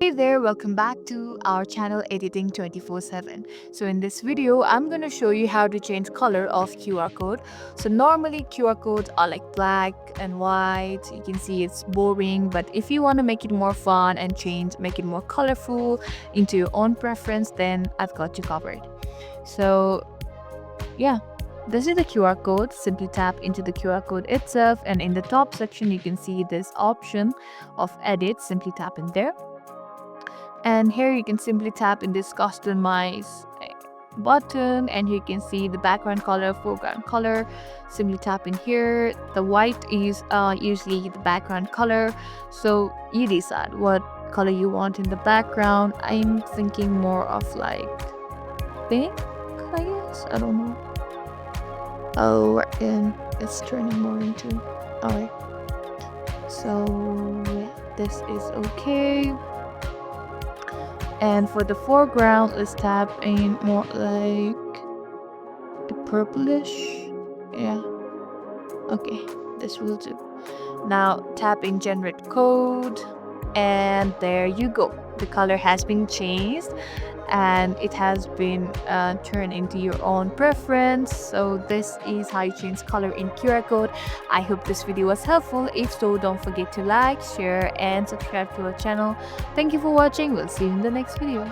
Hey there, welcome back to our channel Editing 24/7. So in this video, I'm going to show you how to change color of QR code. So normally QR codes are like black and white. You can see it's boring, but if you want to make it more fun and make it more colorful into your own preference, then I've got you covered. So yeah, this is the QR code. Simply tap into the QR code itself, and in the top section you can see this option of edit. Simply tap in there, and here you can simply tap in this customize button, and you can see the background color, foreground color. Simply tap in here. The white is usually the background color, so you decide what color you want in the background. I'm thinking more of like pink, I guess. I don't know. Oh, and it's turning more into. Alright, so yeah, this is okay. And for the foreground, let's tap in more like the purplish. Yeah, okay, this will do. Now tap in generate code, and there you go. The color has been changed and it has been turned into your own preference. So this is how you change color in QR code. I hope this video was helpful. If so, don't forget to like, share and subscribe to our channel. Thank you for watching. We'll see you in the next video.